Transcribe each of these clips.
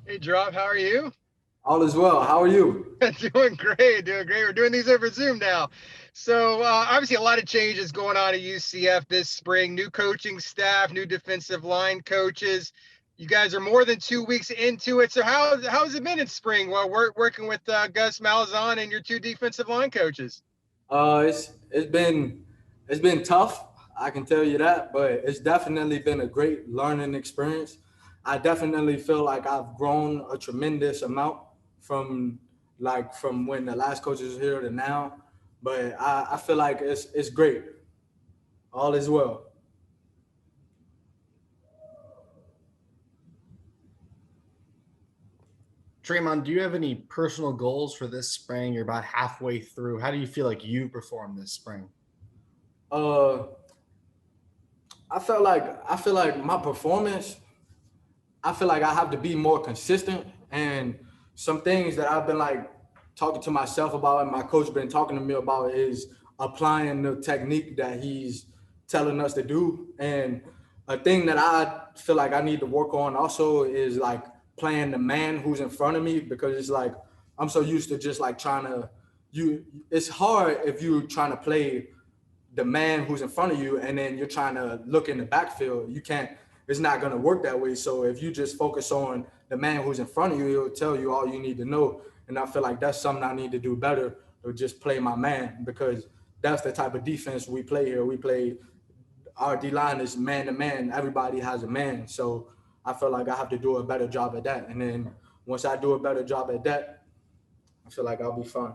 Hey, Drop, how are you? All is well. How are you? Doing great, doing great. We're doing these over Zoom now. So, obviously, a lot of changes going on at UCF this spring. New coaching staff, new defensive line coaches. You guys are more than 2 weeks into it. So, how's it been in spring while we're working with Gus Malzahn and your two defensive line coaches? It's been tough. I can tell you that, but it's definitely been a great learning experience. I definitely feel like I've grown a tremendous amount from from when the last coach was here to now. But I feel like it's great. All is well. Tre'Mon, do you have any personal goals for this spring? You're about halfway through. How do you feel like you performed this spring? Uh, I feel like my performance. I feel like I have to be more consistent, and some things that I've been like talking to myself about and my coach been talking to me about is applying the technique that he's telling us to do. And a thing that I feel like I need to work on also is like playing the man who's in front of me, because it's like I'm so used to just like trying to you it's hard if you're trying to play the man who's in front of you and then you're trying to look in the backfield. You can't, it's not going to work that way. So if you just focus on the man who's in front of you, he'll tell you all you need to know. And I feel like that's something I need to do better, to just play my man, because that's the type of defense we play here. We play, our D line is man to man. Everybody has a man. So I feel like I have to do a better job at that. And then once I do a better job at that, I feel like I'll be fine.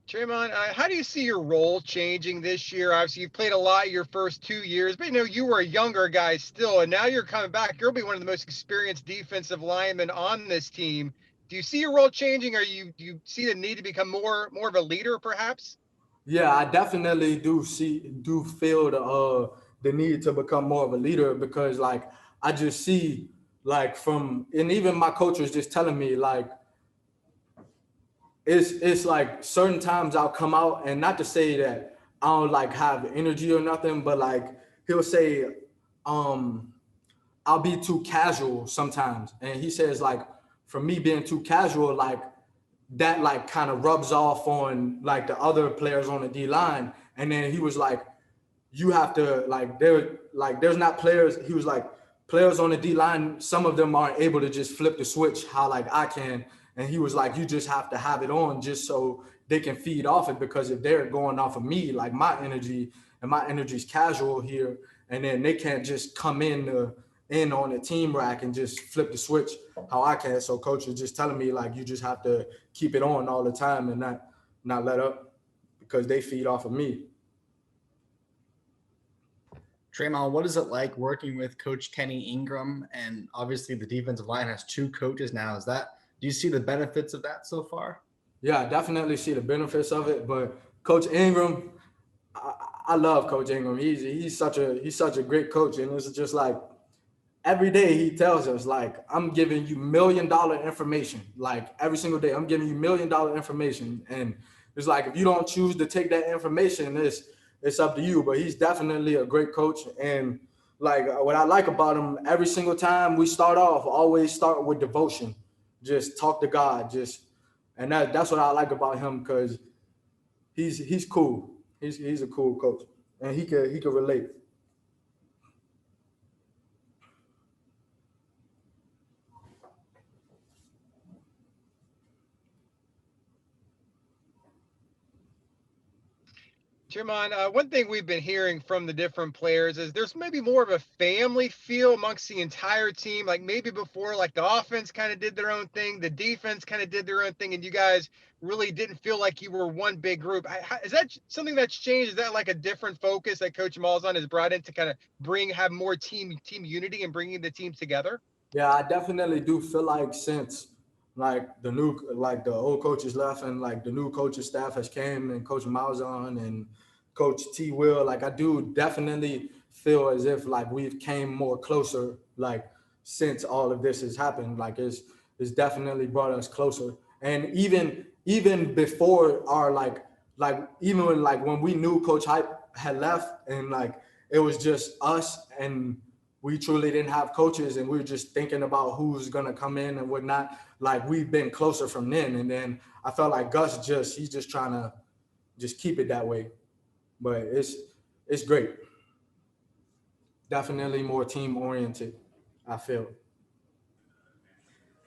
Tremon, how do you see your role changing this year? Obviously, you've played a lot your first 2 years, but you were a younger guy still, and now you're coming back. You'll be one of the most experienced defensive linemen on this team. Do you see your role changing, or do you see the need to become more of a leader, perhaps? Yeah, I definitely do feel the need to become more of a leader, because like I just see like from, and even my coach was just telling me like it's like certain times I'll come out, and not to say that I don't like have energy or nothing, but like he'll say um I'll be too casual sometimes, and he says like for me being too casual, like that like kind of rubs off on like the other players on the D line. And then he was like, you have to there's not players. He was like, players on the D line, some of them aren't able to just flip the switch how like I can. And he was like, you just have to have it on just so they can feed off it, because if they're going off of me, like my energy, and my energy's casual here, and then they can't just come in on the team rack and just flip the switch how I can. So coach was just telling me like, you just have to keep it on all the time and not let up, because they feed off of me. Tre'Mon, what is it like working with Coach Kenny Ingram? And obviously, the defensive line has two coaches now. Do you see the benefits of that so far? Yeah, I definitely see the benefits of it. But Coach Ingram, I, I love Coach Ingram. He's such a great coach, and it's just like every day he tells us like, I'm giving you $1 million information. Like every single day, I'm giving you $1 million information, and it's like if you don't choose to take that information, it's up to you. But he's definitely a great coach, and like what I like about him, every single time we start off, always start with devotion. Just talk to God, just, and that's what I like about him, because he's cool. He's a cool coach, and he could relate. Tremon, one thing we've been hearing from the different players is there's maybe more of a family feel amongst the entire team. Like maybe before, like the offense kind of did their own thing, the defense kind of did their own thing, and you guys really didn't feel like you were one big group. Is that something that's changed? Is that like a different focus that Coach Malzahn has brought in to kind of have more team unity and bringing the team together? Yeah, I definitely do feel like since like the old coaches left and like the new coaching staff has came, and Coach Malzahn and Coach T Will, like I do definitely feel as if like we've came more closer, like since all of this has happened. Like it's definitely brought us closer. And even before our like even when we knew Coach Hype had left, and like it was just us and we truly didn't have coaches and we were just thinking about who's gonna come in and whatnot. Like we've been closer from then, and then I felt like Gus he's just trying to just keep it that way. But it's great. Definitely more team oriented, I feel.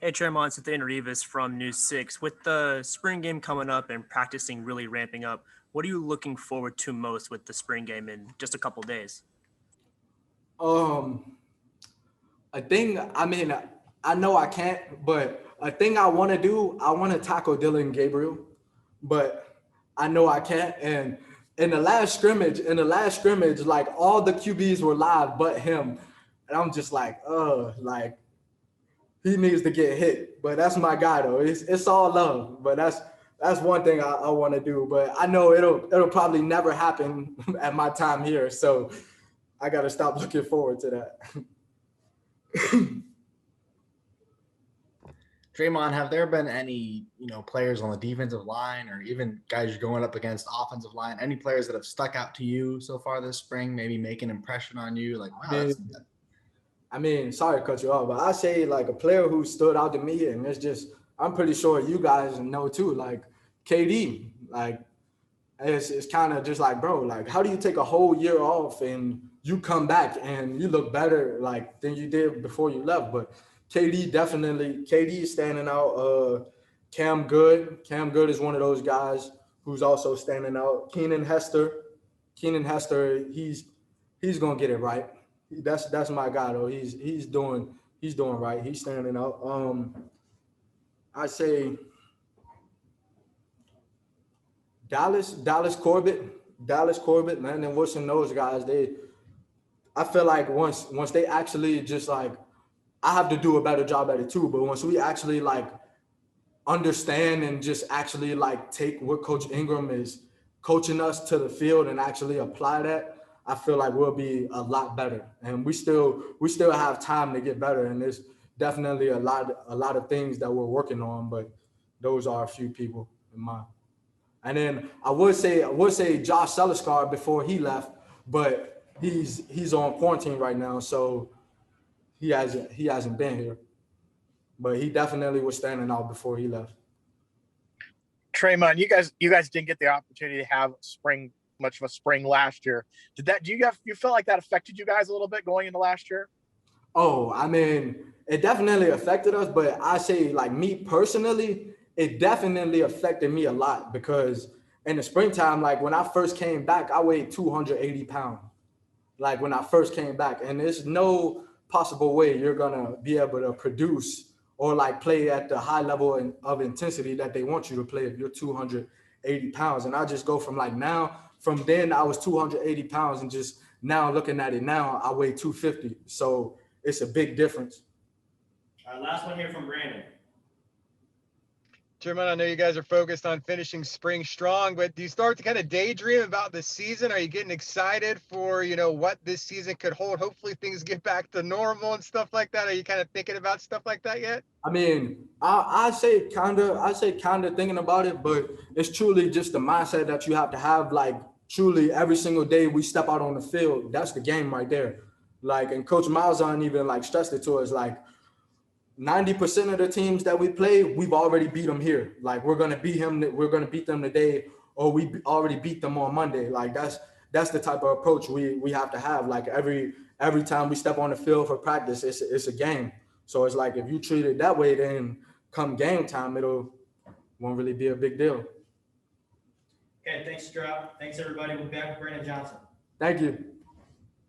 Hey, Tre'Mon, it's Nathaniel Rivas from News 6. With the spring game coming up and practicing really ramping up, what are you looking forward to most with the spring game in just a couple days? A thing, I mean, I know I can't, but a thing I want to do, I want to tackle Dylan Gabriel, but I know I can't. And in the last scrimmage, like all the QBs were live but him. And I'm just like he needs to get hit. But that's my guy though. It's all love. But that's one thing I want to do. But I know it'll probably never happen at my time here. So I gotta stop looking forward to that. Tre'Mon, have there been any, players on the defensive line or even guys you're going up against offensive line, any players that have stuck out to you so far this spring, maybe make an impression on you? Like, wow, I mean, sorry to cut you off, but I say like a player who stood out to me, and it's just, I'm pretty sure you guys know too, like KD, like it's kind of just like, bro, like how do you take a whole year off and you come back and you look better like than you did before you left? But KD is standing out. Cam Good is one of those guys who's also standing out. Keenan Hester, he's gonna get it right. That's my guy though. He's doing right. He's standing out. I say Dallas Corbett, Landon Wilson, those guys, I feel like once they actually just like, I have to do a better job at it too, but once we actually like understand and just actually like take what Coach Ingram is coaching us to the field and actually apply that, I feel like we'll be a lot better. And we still have time to get better. And there's definitely a lot of things that we're working on, but those are a few people in mind. And then I would say Josh Seliskar before he left, but he's on quarantine right now, so he hasn't been here. But he definitely was standing out before he left. Tre'Mon, you guys didn't get the opportunity to have much of a spring last year. You felt like that affected you guys a little bit going into last year? Oh, I mean, it definitely affected us, but I say like me personally, it definitely affected me a lot because in the springtime, like when I first came back, I weighed 280 pounds. Like when I first came back, and there's no possible way you're gonna be able to produce or like play at the high level of intensity that they want you to play if you're 280 pounds. And I just go from like from then I was 280 pounds and just now looking at it now, I weigh 250. So it's a big difference. All right, last one here from Brandon. Tre'Mon, I know you guys are focused on finishing spring strong, but do you start to kind of daydream about the season? Are you getting excited for, what this season could hold? Hopefully things get back to normal and stuff like that. Are you kind of thinking about stuff like that yet? I mean, I say kind of thinking about it, but it's truly just the mindset that you have to have. Like truly every single day we step out on the field, that's the game right there. Like, and Coach Malzahn even like stressed it to us, like 90% of the teams that we play, we've already beat them here. Like we're gonna beat them today, or we already beat them on Monday. Like that's the type of approach we have to have. Like every time we step on the field for practice, it's a game. So it's like if you treat it that way, then come game time, won't really be a big deal. Okay, thanks, Stroud. Thanks, everybody. We'll be back with Brandon Johnson. Thank you.